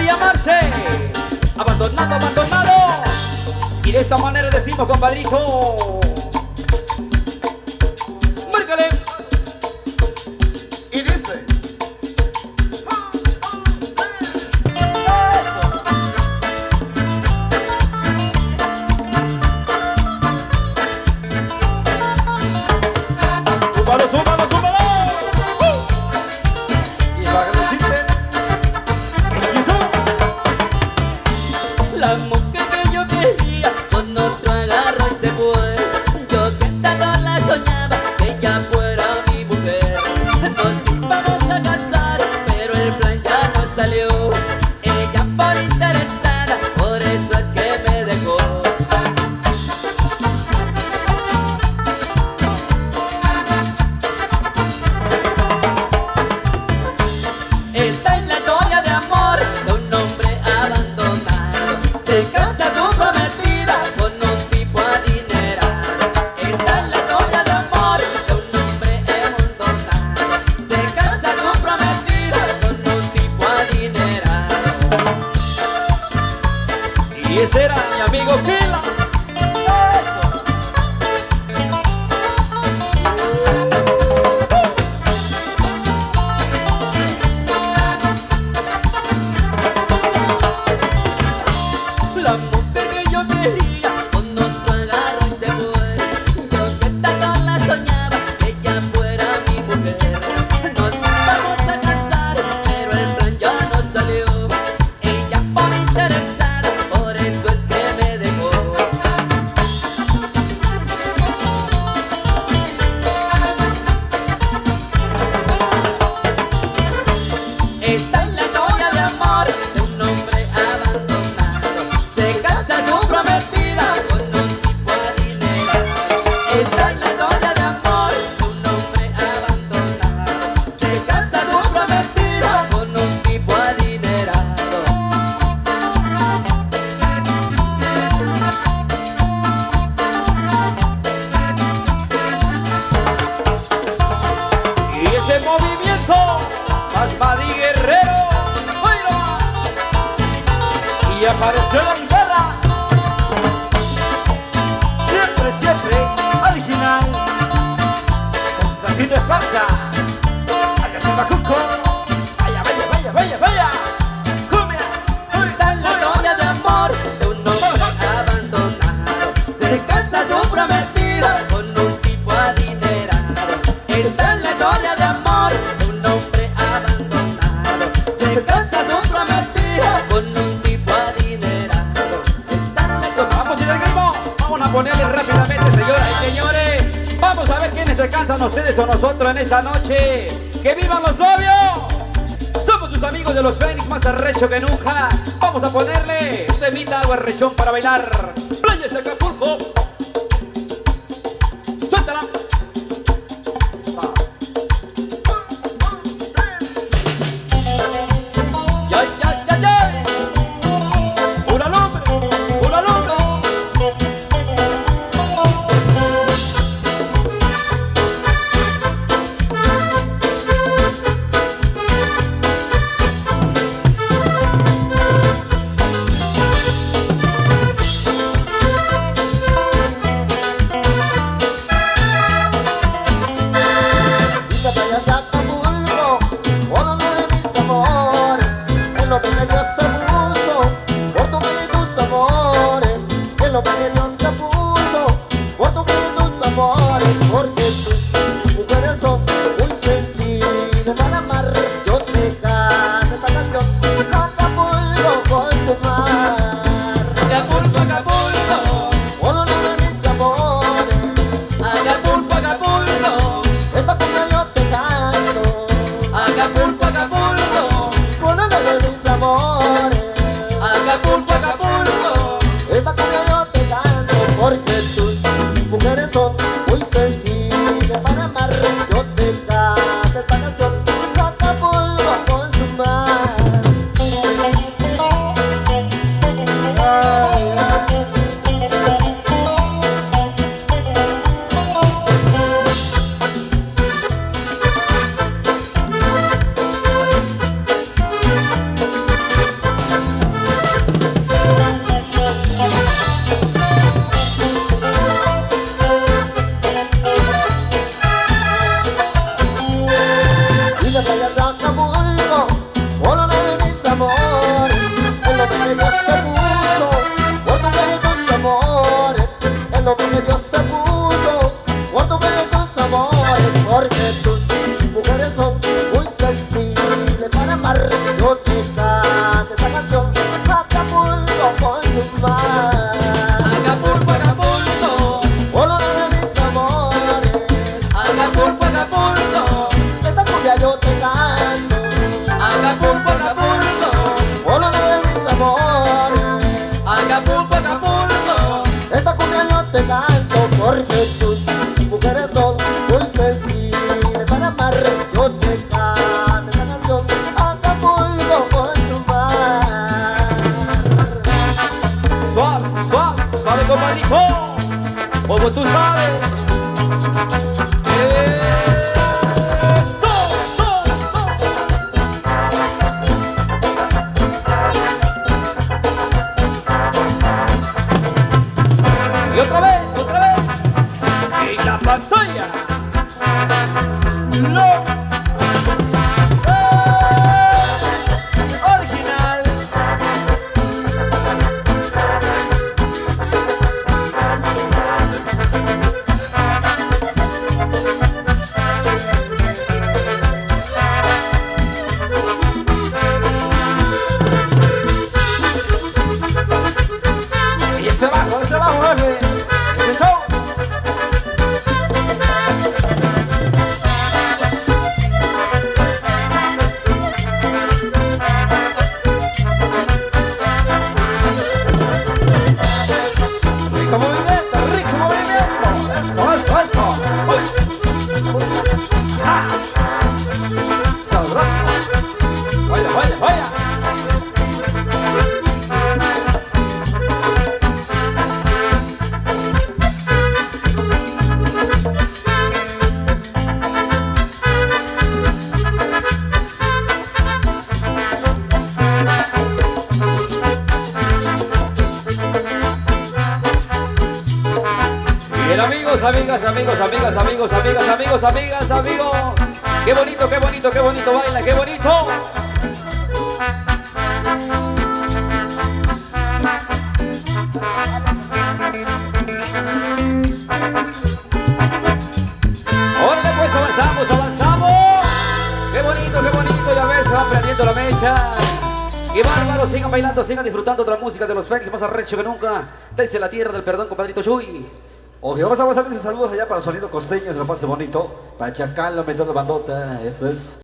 llamarse Abandonado, abandonado. Y de esta manera decimos, compadrito, márcale. Y dice: súbalo, súbalo, súbalo. Y para que lo sientes en YouTube. La mujer que yo quería con otro agarró y se fue. Yo que tanto la soñaba que ella fuera mi mujer. Nos íbamos a casar, pero el plan ya no salió. Ella por interesada, por eso es que me dejó. Esta es la historia de amor de un hombre abandonado. Se casa su prometida con un tipo adinerado. Esta es la historia de amor de un hombre abandonado. Se casa su prometida con un tipo adinerado. Y ese era mi amigo Kila. La mujer que yo quería con otro agarró y se fue. Yo que tanto la soñaba que ella fuera mi mujer. Nos íbamos a casar, pero el plan ya no salió. Ella por interesada, por eso es que me dejó. Esta es la historia de amor de un hombre abandonado. Se casa su prometida con un tipo adinerado. Esta es la historia de amor de un hombre abandonado. Se casa su prometida con un tipo adinerado. Y ese movimiento, Masmadi Guerrero. ¡Oílo! Y apareció la guitarra. Siempre, siempre original. Constantino Esparza. Allá se va Cusco. Vaya, vaya, vaya, vaya, vaya. Cumbia. Esta es la historia de amor de un hombre abandonado. Se casa su prometida con un tipo adinerado. Esta es la historia de amor de un hombre abandonado. Se casa su prometida con un tipo adinerado. Esta es la historia. Vamos, ir al ritmo. Vamos a ponerle rápidamente, señoras y señores. Vamos a ver quiénes se cansan, ustedes o nosotros en esta noche. ¡Que vivan los novios! Somos tus amigos de los Fénix, más arrecho que nunca. Vamos a ponerle un temita, algo arrechón para bailar. Playas de Acapulco. Suéltala. ¡Ya, ya, ya, ya! ¡Pura lumbre! ¡Pura lumbre! Dice playa de Acapulco, uno de mis amores, en lo que Dios te puso, por tu vida y tus amores, en lo que Dios te puso, por tu vida y tus amores, porque tus mujeres son muy sensibles para amar. Yo te canto esta canción, Acapulco con tu mar. Acapulco, Acapulco, Uno de mis amores, Acapulco, Acapulco, esta cumbia yo te canto, Acapulco, Acapulco. uno de mis amores. Como tú sabes. Y otra vez, en la pantalla, los original. Y ese bajo, jefe. Ese show. Rico movimiento. Eso. Uy. Ah. Sabroso. Vaya. Bien, amigos. Qué bonito baila, qué bonito. Órale, pues avanzamos. Qué bonito, ya ves, se va prendiendo la mecha. Qué bárbaro, sigan bailando, sigan disfrutando de la música de los Fénix, más arrecho que nunca. Desde la tierra del perdón, compadrito Chuy. Oye, vamos a pasar esos saludos allá para Sonido Costeño, se lo pase bonito. Para Chacalo, Metón de Bandota, eso es.